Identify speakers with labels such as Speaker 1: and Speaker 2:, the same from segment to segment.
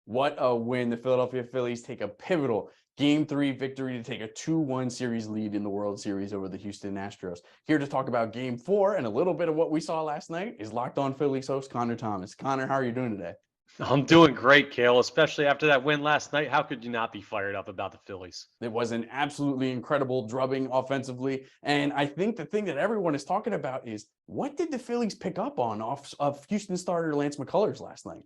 Speaker 1: What a win. The Philadelphia Phillies take a pivotal Game 3 victory to take a 2-1 series lead in the World Series over the Houston Astros. Here to talk about Game 4 and a little bit of what we saw last night is Locked On Phillies host Connor Thomas. Connor, how are you doing today?
Speaker 2: I'm doing great, Kale, especially after that win last night. How could you not be fired up about the Phillies?
Speaker 1: It was an absolutely incredible drubbing offensively. And I think the thing that everyone is talking about is what did the Phillies pick up on off of Houston starter Lance McCullers last night?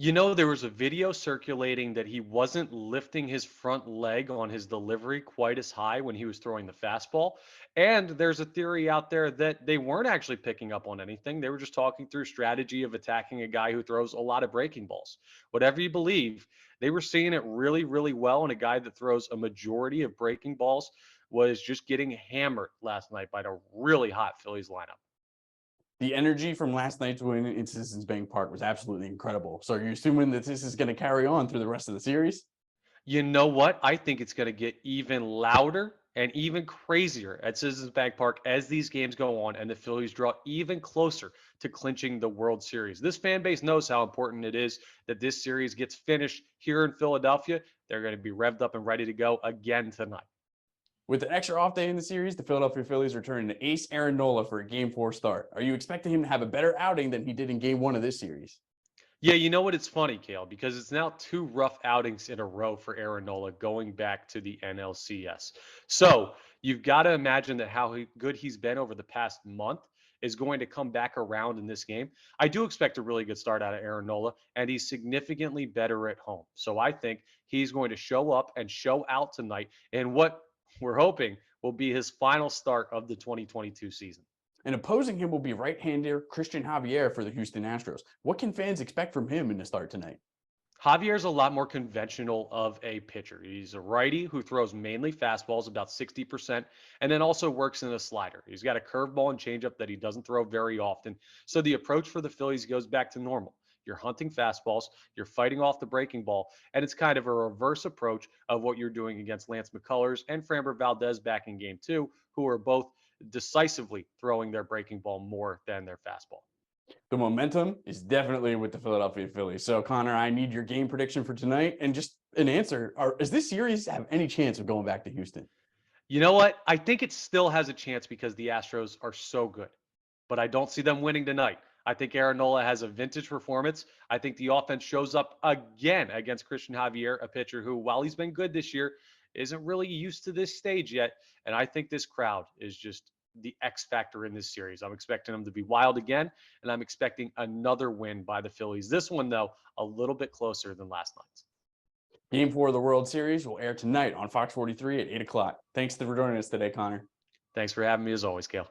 Speaker 2: You know, there was a video circulating that he wasn't lifting his front leg on his delivery quite as high when he was throwing the fastball. And there's a theory out there that they weren't actually picking up on anything. They were just talking through strategy of attacking a guy who throws a lot of breaking balls. Whatever you believe, they were seeing it really, really well. And a guy that throws a majority of breaking balls was just getting hammered last night by the really hot Phillies lineup.
Speaker 1: The energy from last night's win in Citizens Bank Park was absolutely incredible. So are you assuming that this is going to carry on through the rest of the series?
Speaker 2: You know what? I think it's going to get even louder and even crazier at Citizens Bank Park as these games go on and the Phillies draw even closer to clinching the World Series. This fan base knows how important it is that this series gets finished here in Philadelphia. They're going to be revved up and ready to go again tonight.
Speaker 1: With the extra off day in the series, the Philadelphia Phillies returning to ace Aaron Nola for a Game 4 start. Are you expecting him to have a better outing than he did in Game 1 of this series?
Speaker 2: Yeah, you know what? It's funny, Kale, because it's now two rough outings in a row for Aaron Nola going back to the NLCS. So you've got to imagine that good he's been over the past month is going to come back around in this game. I do expect a really good start out of Aaron Nola, and he's significantly better at home. So I think he's going to show up and show out tonight in what we're hoping will be his final start of the 2022 season.
Speaker 1: And opposing him will be right-hander Christian Javier for the Houston Astros. What can fans expect from him in the start tonight?
Speaker 2: Javier's a lot more conventional of a pitcher. He's a righty who throws mainly fastballs, about 60%, and then also works in a slider. He's got a curveball and changeup that he doesn't throw very often. So the approach for the Phillies goes back to normal. You're hunting fastballs, you're fighting off the breaking ball, and it's kind of a reverse approach of what you're doing against Lance McCullers and Framber Valdez back in game 2, who are both decisively throwing their breaking ball more than their fastball.
Speaker 1: The momentum is definitely with the Philadelphia Phillies. So, Connor, I need your game prediction for tonight and just an answer. Does this series have any chance of going back to Houston?
Speaker 2: You know what? I think it still has a chance because the Astros are so good, but I don't see them winning tonight. I think Aaron Nola has a vintage performance. I think the offense shows up again against Christian Javier, a pitcher who, while he's been good this year, isn't really used to this stage yet. And I think this crowd is just the X factor in this series. I'm expecting them to be wild again, and I'm expecting another win by the Phillies. This one, though, a little bit closer than last night's.
Speaker 1: Game 4 of the World Series will air tonight on Fox 43 at 8 o'clock. Thanks for joining us today, Connor.
Speaker 2: Thanks for having me as always, Kale.